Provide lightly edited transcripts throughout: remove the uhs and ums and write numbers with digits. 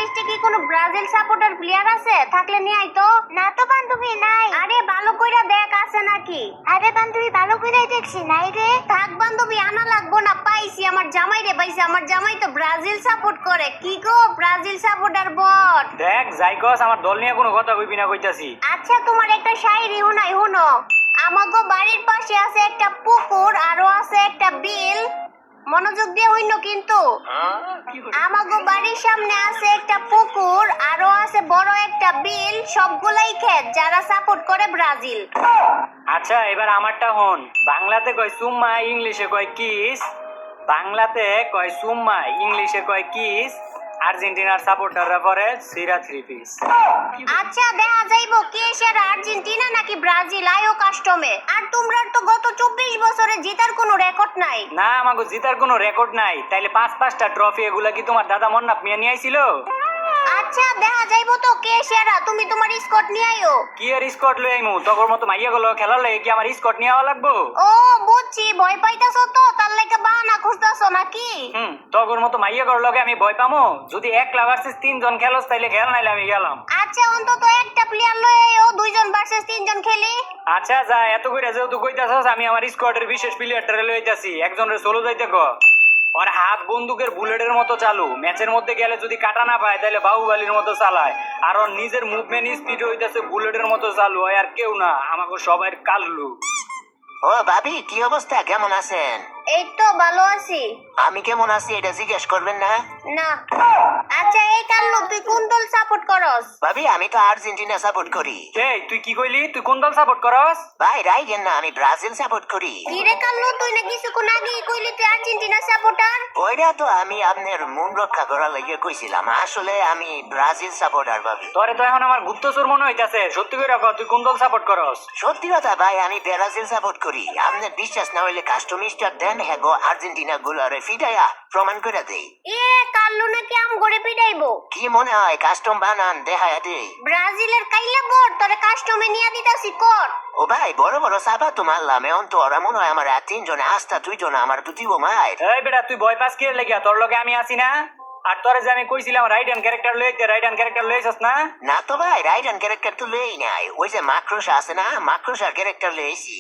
লিস্টে কি কোনো ব্রাজিল সাপোর্টার প্লেয়ার আছে? থাকলে নিয়ে আই তো। না তো বান্ধবী নাই। আরে ভালো কইরা দেখ আছে নাকি। আরে বান্ধবী ভালো করেই দেখছি নাই রে। থাক বান্ধবী, আনা লাগবো না, পাইছি আমার জামাই রে পাইছি। আমার জামাই তো ব্রাজিল সাপোর্ট করে। কি গো ব্রাজিল সাপোর্টার বট। দেখ যাইকস আমার দল নিয়ে কোনো কথা কইবি না কইতাছি। আচ্ছা তোমার একটা শায়রি হুনাই হুনো। আমাগো বাড়ির পাশে আছে একটা পুকুর, আরো আছে একটা বিল। মনোযোগ দিয়ে হইনো কিন্তু। আমাগো বাড়ির সামনে আছে একটা পুকুর, আরো আছে বড় একটা বিল, সবগুলাই ক্ষেত, যারা সাপোর্ট করে ব্রাজিল। আচ্ছা এবার আমারটা হন। বাংলাতে কয় সুম্মা, ইংলিশে কয় কিস। বাংলাতে কয় সুম্মা, ইংলিশে কয় কিস। আর্জেন্টিনার সাপোর্টাররা পরে সিরা 3 পিস। আচ্ছা দেখা যাইবো কে সেরা, আর্জেন্টিনা নাকি ব্রাজিল, আয়ো কাস্টমে। আর তোমরা তো গত 24 বছরে জেতার কোনো রেকর্ড নাই। না আমাকে জিতার কোনো রেকর্ড নাই। তাইলে 5-5টা ট্রফি এগুলা কি তোমার দাদা মন্নাপ মিয়া নিয়ে আইছিল? আচ্ছা দেখা যাইবো তো কে সেরা, তুমি তোমার স্কট নিয়ে আইও। কি আর স্কট লই আইমু? তগর মতো মাইয়া গুলো খেলার লাগে কি আমার স্কট নিয়ে আওয়া লাগবো? ও বুঝছি, ভয় পাইতাছো তো, তার লাগে বাহানা খুঁজতাছো নাকি? তগর মতো মাইয়া গুলোর লগে আমি ভয় পামো? যদি 1 ভার্সেস 3 জন খেলোস তাইলে খেল, নাইলে আমি গেলাম। আচ্ছা অন্তত একটা প্লেয়ার লয়ে আইও, 2 জন ভার্সেস 3 জন খেলি। আচ্ছা যা, এত কইরা যেহেতু কইতাছস আমি আমার স্কোয়াডের বিশেষ প্লেয়ারটারে লইতাছি। একজনের সোলো যাইতে ক। ওর হাত বন্দুকের বুলেটের মতো চালু। ম্যাচের মধ্যে গেলে যদি কাটা না পায় তাহলে বাহুবালির মতো চালায়। আর ওর নিজের মুভমেন্ট স্পিড হইতাছে বুলেটের মতো চালু হয়। আর কেউ না, আমাকে সবাই কাল্লু। ও ভাবি কি অবস্থা, কেমন আছেন? এই তো ভালো আছি। আমি কেমন আছি এটা জিজ্ঞেস করবেন না? না। আচ্ছা এই কাল্লু, তুই কোন দল সাপোর্ট করস? ভাবি আমি তো আর্জেন্টিনা সাপোর্ট করি। এই তুই কি কইলি? তুই কোন দল সাপোর্ট করস? ভাই রাইগেন না, আমি ব্রাজিল সাপোর্ট করি। কি রে কাল্লু, তুই না কিছুক্ষণ আগেই কইলি তুই আর্জেন্টিনা সাপোর্টার। ওইটা তো আমি আপনার মন রক্ষা করার লাগিয়ে কইছিলাম, আসলে আমি ব্রাজিল সাপোর্টার ভাবি। তোরে তো এখন আমার গুপ্তচর মনে হইতাছে। সত্যি করে কর, তুই কোন দল সাপোর্ট করস? সত্যি কথা ভাই, আমি ব্রাজিল সাপোর্ট করি। আপনার বিশ্বাস না হইলে কাস্টমিস্টার দেন, হ্যাঁ গো আর্জেন্টিনা গুলারে ফিটাইয়া প্রমাণ করে দেই। এ কাল্লু নাকি আম গড়ে পিটাইবো? কি মনে হয় কাস্টম বানান দেখায়া দেই? ব্রাজিলের কাইলা বট তোরে কাস্টমে নিয়া দিতাছি কর। ও ভাই বড় বড় সাবা তো মারলাম, এখন তো ওরা মনে হয় আমার 3 জনে আস্তা 2 জন আমার তো দিব মাই। এই বেটা তুই ভয় পাস কি লাগিয়া? তোর লগে আমি আছি না? আর তোরে যে আমি কইছিলাম রাইট হ্যান্ড ক্যারেক্টার লইতে, রাইট হ্যান্ড ক্যারেক্টার লইছস না? না তো ভাই রাইট হ্যান্ড ক্যারেক্টার তো লই নাই, ওই যে মাক্রোস আছে না, মাক্রোসার ক্যারেক্টার লইছি।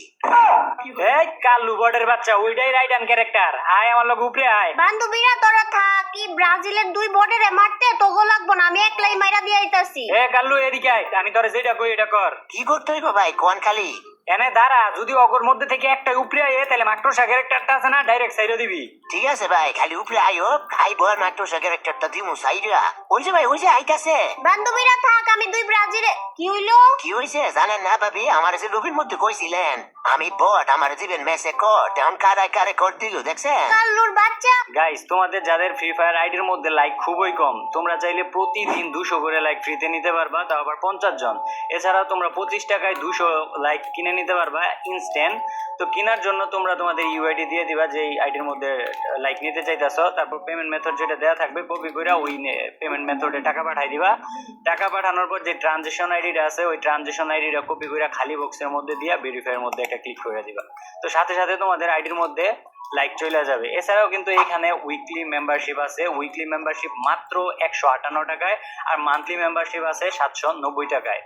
এই কাল্লু বটের বাচ্চা, ওইটাই রাইট হ্যান্ড ক্যারেক্টার। আয় আমার লগে উপরে আয়। বান্ধবীরা তোরা থাক, কি ব্রাজিলের 2 বটেরে মারতে তোগো লাগবো না, আমি একলাই মাইরা দিয়ে আইতাছি। এ কাল্লু এদিকে আয়, আমি তোরে যেটা কই এটা কর। কি করতে হইব ভাই কোন খালি? এনে দাঁড়া, যদি অগর মধ্যে থেকে একটা উপরে আয় তাহলে মাক্রোসা ক্যারেক্টারটা আছে না, ডাইরেক্ট সাইডে দিবি। ঠিক আছে ভাই, খালি উপরে আইও, খাইব আর মাক্রোসা ক্যারেক্টারটা দিমু সাইডা। ওই যে ভাই ওই যে আইতাছে। বান্ধবীরা থাক, আমি 2 ব্রাজিলে। কি হইলো? কি হইছে জানেন না ভাবি? আমার যে লবির মধ্যে কইছিলেন আমি বট, আমার দিবেন মেসে কোড, এখন কারায় কারে কোড দিল দেখছেন? কাল্লুর বাচ্চা। গাইস তোমাদের যাদের ফ্রি ফায়ার আইডির মধ্যে লাইক খুবই কম, তোমরা চাইলে প্রতিদিন 200 করে লাইক ফ্রিতে নিতে পারবা, তাও আবার 50 জন। এছাড়াও তোমরা 25 টাকায় 200 লাইক কিনে নিতে পারবা ইনস্ট্যান্ট। তো কেনার জন্য তোমরা তোমাদের ইউআইডি দিয়ে দিবা যে এই আইডির মধ্যে লাইক নিতে চাইতাছো, তারপর পেমেন্ট মেথড যেটা দেওয়া থাকবে কপি করে ওই পেমেন্ট মেথডে টাকা পাঠাই দিবা। টাকা পাঠানোর পর যে ট্রানজেকশন আইডিটা আছে ওই ট্রানজেকশন আইডিটা কপি করে খালি বক্সের মধ্যে দিয়া ভেরিফাইয়ের মধ্যে একটা ক্লিক করে দিবা। তো সাথে সাথে তোমাদের আইডির মধ্যে লাইক চলে যাবে। এছাড়াও কিন্তু এখানে উইকলি মেম্বারশিপ আছে। উইকলি মেম্বারশিপ মাত্র 158 টাকায়, আর মান্থলি মেম্বারশিপ আছে 790 টাকায়।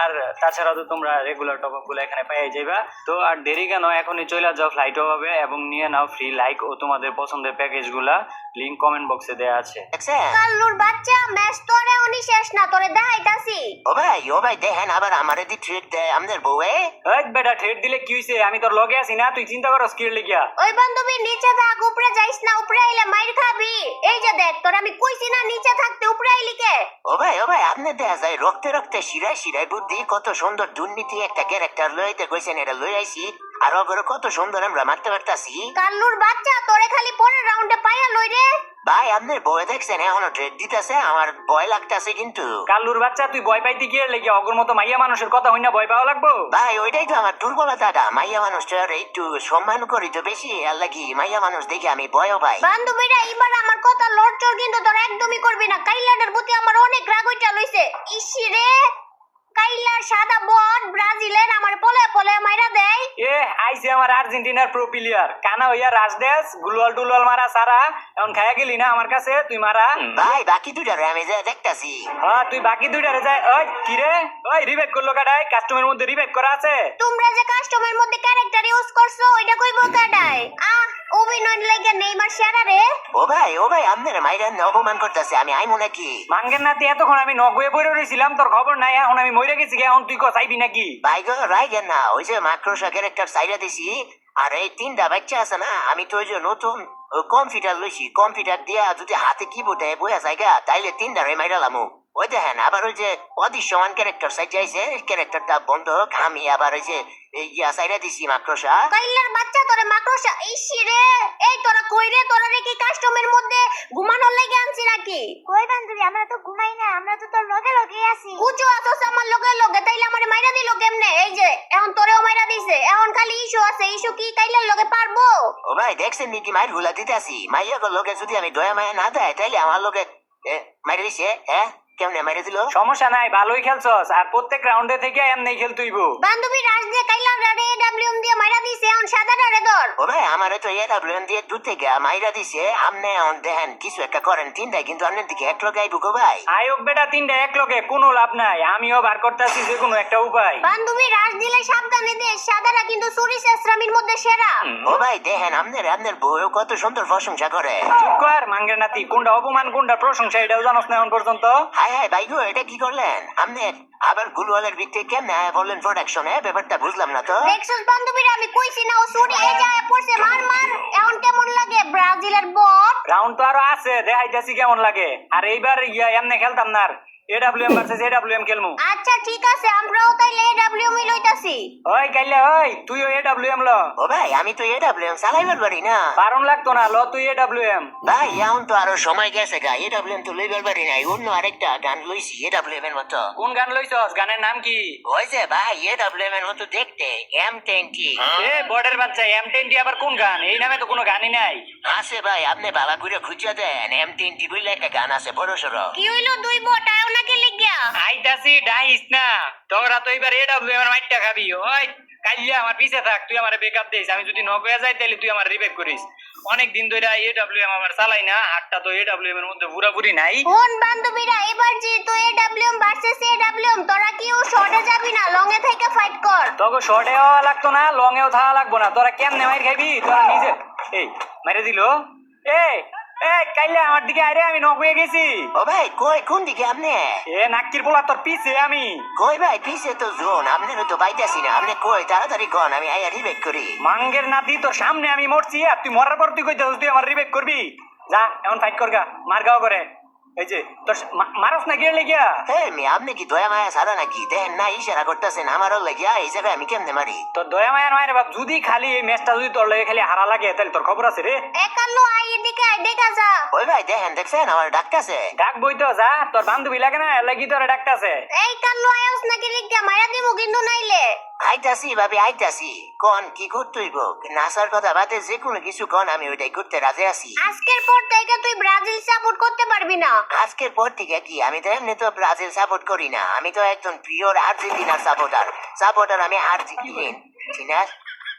আর তাছাড়াও তো তোমরা রেগুলার টপ আপ গুলো এখানে পেয়ে যাইবা। তো আর দেরি কেন, এখনই চলে যাও ফ্লাইটও হবে এবং নিয়ে নাও ফ্রি লাইক ও তোমাদের পছন্দের প্যাকেজ গুলা। লিংক কমেন্ট বক্সে দেওয়া আছে। দেখছেন? কাল্লুর বাচ্চা, ম্যাচ তোরে উনি শেষ না, তোরে দেখাইতাছি। ও ভাই দেখেন আবার আমারে দি ট্রিট দেয় আমাদের বউয়ে। এই বেটা ঠেট দিলে কি হইছে? আমি তোর লগে আছি না, তুই চিন্তা করস কি লিখিয়া? ওই বান্ধবী নিচে থাক, উপরে যাইস না, উপরে আইলে মাইর খাবি। এই যে দেখ, তোর আমি কইছি না নিচে থাকতে, উপরে আইলি কে? ও ভাই আপনি দেখা যায় রক্তে রক্তে শিরায় শিরায় বুদ্ধি, কত সুন্দর দুর্নীতি একটা ক্যারেক্টার লইতে কইছেন, এটা লই আইছি। আর ওগুলো কত সুন্দর আমরা মারতে পারতাছি। কাল্লুর বাচ্চা, তোরে খালি পরের রাউন্ডে পাইয়া লই রে। ভাই আপনার বয়ে দেখছেন এখনো ট্রেড দিতেছে, আমার ভয় লাগতেছে কিন্তু। কাল্লুর বাচ্চা তুই ভয় পাইতে গিয়ে লেগে অগর মতো মাইয়া মানুষের কথা হই না ভয় পাওয়া লাগবো? ভাই ওইটাই তো আমার দুর্বলতাটা, মাইয়া মানুষটার একটু সম্মান করি তো বেশি, আর লাগি মাইয়া মানুষ দেখে আমি ভয়ও পাই। বান্ধবীরা এবার আমার কথা লড়চড় কিন্তু তোর একদমই করবি না, কাইলাটার প্রতি আমার অনেক রাগ হইটা লইছে। ইসি রে কাইলার সাদা বট ব্রাজিলের আমার পলে পলে মাইরা দেয়। এ আইছে আমার আর্জেন্টিনার প্রো প্লেয়ার কানা হইয়া রাজদেশ গুলওয়াল টুলওয়াল মারা সারা এখন খায়া গেলি না আমার কাছে তুই মারা ভাই বাকি দুটারে আমি যে দেখতাছি। হ্যাঁ তুই বাকি দুইটারে যায় ওই কি রে ওই রিবেট করলো কাটাই কাস্টমের মধ্যে রিবেট করা আছে তোমরা যে কাস্টমের মধ্যে ক্যারেক্টার ইউজ করছো ওইটা কইবো কাটায়। অভিনয় লাগে নেইমার সেরা রে। ও ভাই আপনারা মাইরা অপমান করতেছে, আমি আইমু নাকি? মাঙ্গের নাতি এতক্ষণ আমি নগয়ে পড়ে রয়েছিলাম তোর খবর নাই এখন আমি মরে গেছি গে, এখন তুই চাইবি নাকি? ভাই গো রাইগেন না, ওই যে মাক্রোসা ক্যারেক্টার সাইরা দিছি আর এই তিনটা বাচ্চা আছে না, আমি তো ওই যে নতুন কম্পিউটার লইছি, কম্পিউটার দিয়া যদি হাতে কিবোর্ড দেয় বইয়া জায়গা তাইলে তিনটারে মাইরালামু। ওই দেখেন আবার ওই যে অদৃশ্যমান ক্যারেক্টার সাইড যাইছে, ক্যারেক্টারটা বন্ধ আমি আবার ওই যে ইয়া সাইরা দিছি মাক্রোসা। কাইলার বাচ্চা তোরে মাকড়সা ইসি রে। এই তোরা কই রে? তোরা রে কি কাস্টমের মধ্যে ঘুমানোর লাগি আনছি নাকি? কই বান্ধবী, আমরা তো ঘুমাই না, আমরা তো তোর লগে লগে আছি। উঁচু আছোস আমার লগে লগে, তাইলে আমারে মাইরা দিল কেমনে? এই যে এখন তোরেও মাইরা দিছে, এখন খালি ইস্যু আছে। ইস্যু কি কাইলার লগে পারবো? ও ভাই দেখছেন নাকি মায়ের গুলা দিতেছি, মাইয়া লোকে যদি আমি দয়া মায়া না দেয় তাইলে আমার লোকে মাইরে দিছে। হ্যাঁ কেমনে মাইরে দিল? সমস্যা নাই ভালোই খেলছস আর প্রত্যেক রাউন্ডে থেকে এমনি খেলতুইব। বান্ধবী রাজ দিয়ে কাইলার রে এডব্লিউএম দিয়ে মাইরা দিছে, এখন সাদা রে ধর। ও ভাই আমারে তো এডব্লিউএম দিয়ে দূর থেকে মাইরা দিছে, আমনে এখন দেখেন কিছু একটা করেন, তিনটাই কিন্তু আপনার দিকে এক লোক আইবো গো ভাই। আয়োগ বেটা তিনটা এক লগে কোনো লাভ নাই, আমিও বার করতেছি যে কোনো একটা উপায়। বান্ধবী রাজ দিলে সাবধানে দে, সাদারা কিন্তু চুরি চেষ্টামির মধ্যে সেরা। ও ভাই দেখেন আপনার বউ কত সুন্দর প্রশংসা করে। চুপ কর মাঙ্গের নাতি, কোনটা অপমান কোনটা প্রশংসা এটাও জানোস না এখন পর্যন্ত। হাই ভাই গো এটা কি করলেন আপনি? আবার গুলওয়ালের ভিত্তি কেমনে বললেন প্রোডাকশনে, ব্যাপারটা বুঝলাম না তো। দেখছস বান্ধবীরা, আমি কইছি না ও চুরি এই যায় পড়ছে। মার মার। এখন কেমন লাগে ব্রাজিলের বট? রাউন্ড তো আরো আছে, দেখাইতেছি কেমন লাগে। আর এইবার এমনি খেলতাম না, এডব্লিউএম ভার্সেস এডব্লিউএম খেলমু। আচ্ছা ঠিক আছে, আমরাও তাইলে এডব্লিউএম ই লইতাছি। ওই কাইলে ওই তুইও এডব্লিউএম ল। ও ভাই আমি তো এডব্লিউএম চালাইবার পারি না। বারণ লাগতো না, ল তুই এডব্লিউএম। ভাই এখন তো আরো সময় গেছে গা, এডব্লিউএম তো লইবার পারি নাই, অন্য আরেকটা গান লইছি এডব্লিউএম এর মতো। কোন গান লইছস? গানের নাম কি? ওই যে ভাই এডব্লিউএম এর মতো দেখতে M10T। এ বর্ডের বাচ্চা, M10T আবার কোন গান? এই নামে তো কোনো গানই নাই। আছে ভাই আপনি বাবা করে খুঁজে দেন, M10T বলে একটা গান আছে বড় সড়ো। কি হইলো দুই বট আয়ও নাকি লিখিয়া? আইতাছি ডাইস না, তোরা তো এবার এডব্লিউএম এর মাইটটা খাবি। ওই কাইলে আমার পিছে থাক, তুই আমার বেকআপ দিস। আমি যদি নক হয়ে যাই তাহলে তুই আমার রিবেক করিস। অনেক দিন ধরে এডব্লিউএম আমার চালাই না, হাতটা তো এডব্লিউএম এর মধ্যে পুরাপুরি নাই। কোন বান্ধবীরা, এবার যেহেতু এডব্লিউএম ভার্সেস এডব্লিউএম, তোরা কি ও শর্টে যাবি না, লং এ থেকে ফাইট কর। তোকে শর্টে হওয়া লাগতো না, লং এও থাকা লাগবো না। তোরা কেমনে মাইর খাবি তোরা নিজে। এই মেরে দিল। এই এই কাইলে আমার দিকে আরে, আমি নক হয়ে গেছি। ও ভাই কই কোন দিকে আপনি? এ নাক্কির পোলা তোর পিছে আমি। কই ভাই পিছে তো জোন, আপনারও তো পাইতাছি না, আপনি কই তাড়াতাড়ি কোন আমি আইয়া রিবেক করি। মাঙ্গের নাতি তোর সামনে আমি মরছি আর তুই মরার পর তুই কইতাছিস তুই আমার রিবেক করবি। যা এখন ফাইট করগা, মার গাও করে। এই যে তোর মারস না গিয়ে লেগিয়া। হ্যাঁ মি আপনি কি দয়া মায়া ছাড়া নাকি? দেখেন না ইশারা করতেছেন আমারও লাগিয়া, এই জায়গায় আমি কেমনে মারি? তোর দয়া মায়া নয় রে বাপ, যদি খালি এই ম্যাচটা যদি তোর লাগে খালি হারা লাগে তাহলে তোর খবর আছে রে। একাল্লো আই এদিকে আই দেখা যা। ওই ভাই দেখছেন আমার ডাকতাছে। ডাক বই তো যা, তোর বান্ধবী লাগে না, এর লাগি তোর ডাকতাছে। এই কাল্লো আয়স নাকি লিখিয়া মাইরা দিমু কিন্তু নাইলে। আইতাছি ভাবি আইতাছি, কোন কি করতেইব? নাসার কথা বাদে যে কোনো কিছু কোন, আমি ওইটাই করতে রাজি আছি। আজকের পর থেকে তুই ব্রাজিল সাপোর্ট করতে পারবি না। আজকের পর থেকে কি? আমি তো এমনি তো ব্রাজিল সাপোর্ট করি না, আমি তো একজন পিওর আর্জেন্টিনার সাপোর্টার আমি আর্জেন্টিনা।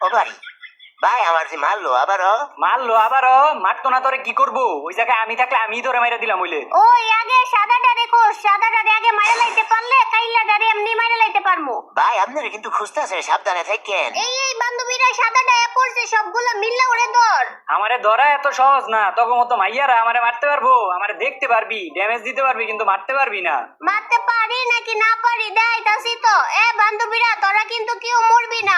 ও ভাই আমার যে মারলো আবারও। মারতো না তোরে কি করবো? ওই জায়গায় আমি থাকলে আমি তোরে মাইরা দিলাম হইলে। ওই আগে সাদাটা রেখো, সাদাটারে আগে মাইরা লাইতে পারলে কাইলাটারে এমনি মাইরা লাইতে পারমু। ভাই আপনারা কিন্তু খুঁজতেছে, সাবধানে থাকেন। এই বান্ধবীরা সাদাটা এ করছে, সবগুলো মিললে ওরে ধর। আমারে ধরা এত সহজ না, তখন মতো মাইয়ারা আমারে মারতে পারবো, আমারে দেখতে পারবি, ড্যামেজ দিতে পারবি, কিন্তু মারতে পারবি না। মারতে পারি নাকি না পারি দেখাইতাছি তো। বান্ধবীরা তোরা কিন্তু কেউ মরবি না।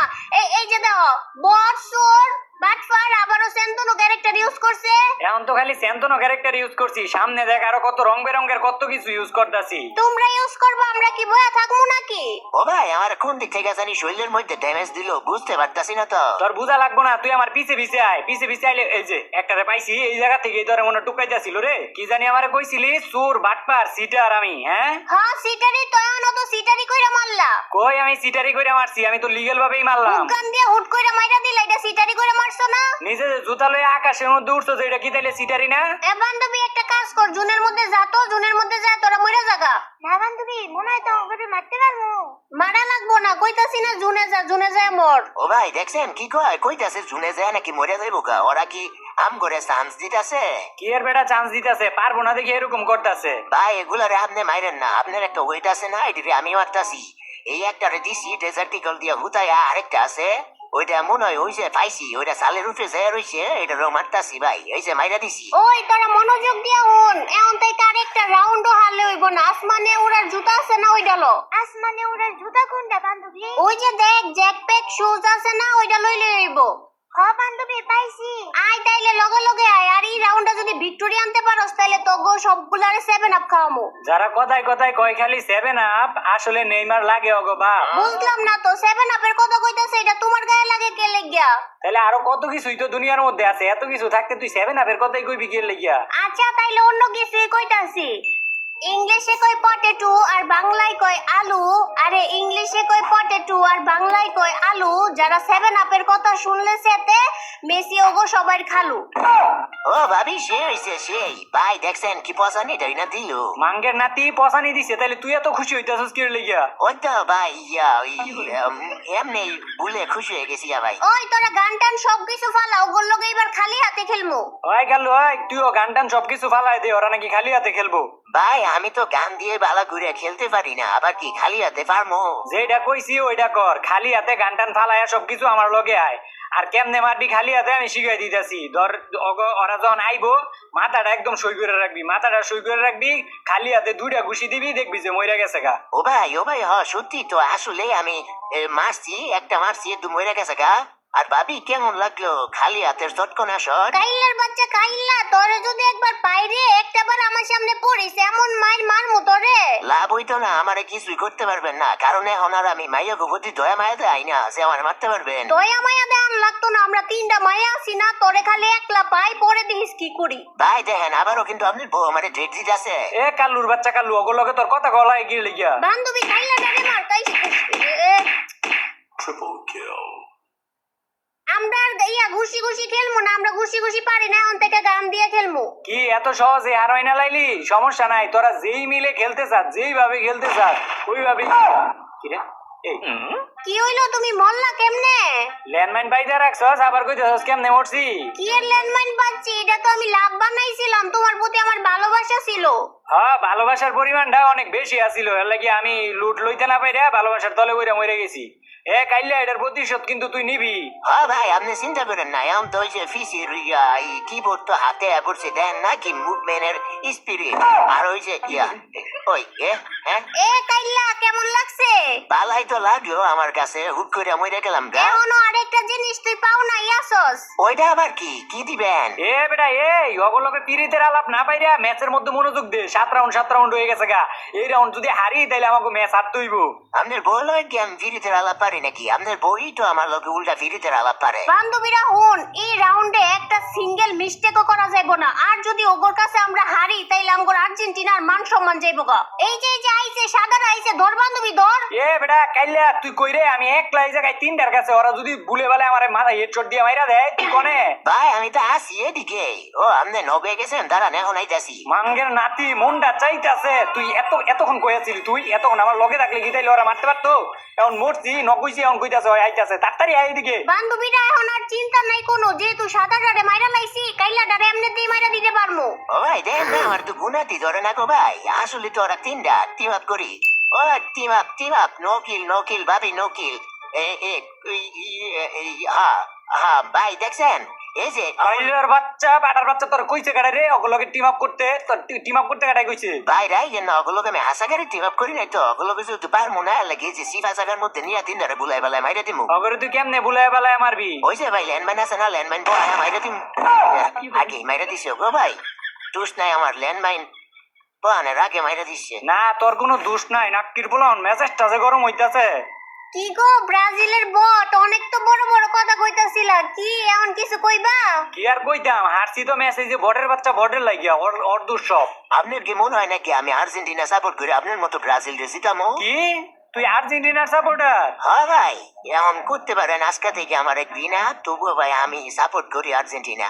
এই যে দেখো বট সোর বাটফার আবারও সেন্তনো ক্যারেক্টার ইউজ করছে। এখন তো খালি স্যান্তনো ক্যারেক্টার ইউজ করছি, সামনে দেখ আরো কত রং বেরঙের কত কিছু ইউজ করতেছি। তোমরা ইউজ করবো, আমরা কি বয়া থাকবো নাকি? ও ভাই আমার কোন দিক থেকে জানি শরীরের মধ্যে ড্যামেজ দিল, বুঝতে পারতাছি না তো। তোর বুঝা লাগবো না, তুই আমার পিছে পিছে আয়, পিছে পিছে আইলে এই যে একটারে পাইছি এই জায়গা থেকে, তোরে মনে টুকাইতেছিল রে। কি জানি আমারে কইছিলি চোর বাটপার সিটার আমি। হ্যাঁ সিটারি তো, এখন তো সিটারি কইরা মারলা। কই আমি সিটারি কইরা মারছি? আমি তো লিগ্যাল ভাবেই মারলাম। গান দিয়ে হুট কইরা মাইরা দিলা, এটা সিটারি কইরা মারছো না? নিজে যে জুতা লয়ে আকাশের মধ্যে উঠছো, যে এটা কি তাইলে সিটারি না? বান্ধবী একটা কাজ কর, জুনের মধ্যে যা তো, জুনের মধ্যে যা তোরা মইরা জাগা। না বান্ধবী, মনে হয় তো ওকে মারতে পারবো। জুনে যায় মোর। ও ভাই দেখছেন কি কয় কইতাছে জুনে যায় নাকি মরে যাইব গা ওরা কি আম করে চান্স দিতেছে কি এর বেটা চান্স দিতেছে, পারবো না দেখে এরকম করতেছে। ভাই এগুলারে আপনি মাইরেন না আপনার একটা ওয়েট আছে না এটি আমি মারতাছি এই একটা দিছি ডেজার্ট ইগল দিয়ে হুতায়া আরেকটা আছে ওইটা মনে হয় ওই যে পাইছি ওইটা সালের উঠে যায় রইছে এটা মারতাছি ভাই এই যে মাইরা দিছি ওই তোরা মনোযোগ দিয়া হুন, এখন থেকে আরেকটা রাউন্ডও হারলে হইব না। আসমানে উড়ার জুতা আছে না ওইটা লো। আসমানে ওড়ার জুতা কোনটা বান্ধবী? ওই যে দেখ জ্যাকপ্যাক শুজ আছে না ওইটা লইলে হইব। হ বান্ধবী পাইছি। আয় তাইলে লগে লগে আয়, আর এই রাউন্ডটা যদি ভিক্টোরি আনতে পারোস তাইলে তোগো সবগুলারে 7 আপ খাওয়ামু। যারা কথায় কথায় কয় খালি 7 আপ, আসলে নেইমার লাগে ওগো বা। বুঝলাম না তো 7 আপের কথা কইতাছে, এটা তোমার গায়ে লাগে কে লাগিয়া? তাহলে আরো কত কিছুই তো দুনিয়ার মধ্যে আছে, এত কিছু থাকতে তুই 7 আপের কথাই কইবি কি লাগিয়া? আচ্ছা তাইলে অন্য কিছু কইতাছি। ইংলিশে কয় পটেটো আর বাংলায় কয় আলু, আরে ইংলিশে কয় পটেটো আর বাংলায় কয় আলু। যারা 7 আপের কথা শুনলে সেতে মেসি ওগো সবার খালু। ও ভাবি সে হইছে সেই ভাই দেখছেন কি পছানি তাই না দিল মাঙ্গের নাতি পছানি দিছে, তাহলে তুই এত খুশি হইতাছিস কি লাগিয়া? ওই তো ভাই ইয়া ওই এমনি বলে খুশি হয়ে গেছি ভাই ওই তোরা গান টান সবকিছু ফালা, ওগুলো লগে এবার খালি হাতে খেলমু। ওই গেল ওই, তুইও গান টান সবকিছু ফালাই দে, ওরা নাকি খালি হাতে খেলবো। ভাই আমি তো গান দিয়ে বালা ঘুরে খেলতে পারি না আবার কি খালি হাতে পারমো যেটা কইছি ওইটা কর, খালি হাতে গান টান ফালাইয়া সবকিছু আমার লগে আয়। আর কেমনে মারবি খালি হাতে আমি শিখাই দিতেছি। ধর ওরা যখন আইবো মাথাটা একদম সই করে রাখবি, মাথাটা সই করে রাখবি, খালি হাতে 2টা ঘুষি দিবি, দেখবি যে মইরা গেছে গা। ও ভাই হ সত্যি তো আসলে আমি মারছি একটা মারছি একটু মরে গেছে গা আর ভাবি কেমন লাগলো খালি হাতের চটকনা শট কাইল্লার বাচ্চা কাইল্লা, তোরে যদি একবার পাইরে একটাবার আমার সামনে পড়িস এমন মাইর মারমু তোরে। লাভ হইতো না আমারে কিছুই করতে পারবেন না কারণ এখন আর আমি মাইয়া গোপতি দয়া মায়া দেয় না যে আমার মারতে পারবেন দয়া মায়া দেন লাগতো না, আমরা 3টা মায়া আছি না, তোরে খালি একলা পাই পরে দিস কি করি। ভাই দেখেন আবারও কিন্তু আপনার বউ আমার ডেট দিতে আছে এ কাল্লুর বাচ্চা কাল্লু, ওগুলো লগে তোর কথা গলায় গিয়ে লিগিয়া। বান্ধবী কাইল্লা ডারে মার তাই আমরা আর ইয়া ঘুষি ঘুষি খেলমু না, আমরা ঘুষি ঘুষি পারি না, এখন থেকে গান দিয়ে খেলমু। কি এত সহজে হার হয় না লাইলি? সমস্যা নাই, তোরা যেই মিলে খেলতে চাস, যেই ভাবে খেলতে চাস ওইভাবে। কি রে এই কি হইলো তুমি মল্লা কেমনে? ল্যান্ডমাইন বাইজা রাখছস, আবার কইতেছস কেমনে মরছি? কি এর ল্যান্ডমাইন পাচ্ছি? এটা তো আমি লাভ বানাইছিলাম, তোমার প্রতি আমার ভালোবাসা ছিল। হ্যাঁ ভালোবাসার পরিমাণটা অনেক বেশি আছিল, এর লাগি আমি লুট লইতে না পাইরা ভালোবাসার তলে বইরা মরে গেছি। এ কাইল্লা এটার প্রতিশোধ কিন্তু তুই নিবি। হ্যাঁ ভাই আপনি চিন্তা করেন না এখন তো ওই যে ফিসির কিবোর্ড তো হাতে পড়ছে দেন না কি মুভমেন্টের স্পিরিট আর ওই যে ইয়া ওই হ্যাঁ এ কাইল্লা কেমন লাগছে? পালাই তো লাগলো আমার কাছে হুট করে মরে গেলাম গা এখনো আরেকটা জিনিস তুই পাও না ইয়াসস। ওইটা আবার কি কি দিবেন এ বেটা এই অগলকে পিরিতের আলাপ না পাইরা ম্যাচের মধ্যে মনোযোগ দে। 7 রাউন্ড হয়ে গেছে গা, এই রাউন্ড যদি হারি তাইলে আমাকে ম্যাচ হারতে হইব। আপনার বই লয় কি আমি ফিরিতের আলাপ পারি নাকি আপনার বই তো আমার লোকে উল্টা ফিরিতের আলাপ পারে বান্ধবীরা হুন, এই রাউন্ডে একটা সিঙ্গেল মিস্টেকও করা যাইবো না, আর যদি ওগোর কাছে আমরা হারি তাইলে আমগোর আর্জেন্টিনার মান সম্মান যাইবো গা। এই যে আইছে সাদারা আইছে, ধর বান্ধবী ধর। এ বেটা কাইল্লা তুই কই রে? আমি একলা এই জায়গায় 3টার কাছে, ওরা যদি ভুলে বেলে আমার মাথা হেডশট দিয়ে মাইরা দেয় তুই কোনে? ভাই আমি তো আসি এদিকে ও আপনি নবে গেছেন দাঁড়ান এখন আইতাছি মাঙ্গের নাতি মনটা চাইতাছে। তুই এতক্ষণ কইয়াছিলি, তুই এতক্ষণ আমার লগে থাকলে কি তাইলে ওরা মারতে পারতো? এখন মরছি নকইছি, এখন কইতাছে ওই আইতাছে, তাড়াতাড়ি আয় এদিকে। বান্ধবীরা এখন আর চিন্তা নাই কোনো, যেহেতু সাদাটারে মাইরা লাইছি কাইল্লাটারে এমনিতেই মাইরা দিতে পারমু। ও ভাই দেখ না আমার তো গুনাতি ধরে না গো ভাই আসলে তো ওরা তিনটা টিম আপ করি ও টিম আপ নকিল ভাবি নকিল হ্যাঁ ভাই দেখছেন এই যে কাইল্লার বাচ্চা বাটার বাচ্চা তোর কইছে কাটা রে ওগুলোকে টিম আপ করতে? তোর টিম আপ করতে কাটাই কইছে? ভাই রাই যেন ওগুলোকে আমি হাসাগারে টিম আপ করি নাই তো ওগুলোকে যদি পারমু না লাগে যে সিফা জায়গার মধ্যে নিয়ে তিনটারে বুলাই বেলায় মাইরা দিমু অগরে তুই কেমনে বুলায় বেলায় মারবি? ওই যে ভাই ল্যান্ডম্যান আছে না ল্যান্ডম্যান বড় মাইরা দিমু আগে মাইরা দিছে গো ভাই টুস নাই আমার ল্যান্ডমাইন বানের আগে মাইরা দিচ্ছে না তোর কোনো দোষ নাই, নাকটির বলন মেজাজটা যে গরম হইতাছে। কি গো ব্রাজিলের বট, অনেক তো বড় বড় কথা কইতাছিলা, কি এমন কিছু কইবা? কি আর কইতাম, হারছি তো ম্যাচ, এই যে ভটের বাচ্চা ভটের লাগিয়া ওর দোষ সব। আপনার কি মনে হয় নাকি আমি আর্জেন্টিনা সাপোর্ট করি আপনার মতো ব্রাজিল রে জিতামো কি তুই আর্জেন্টিনার সাপোর্টার? হ্যাঁ ভাই এমন করতে পারেন আজকে থেকে আমার এক ঘৃণা তবুও ভাই আমি সাপোর্ট করি আর্জেন্টিনা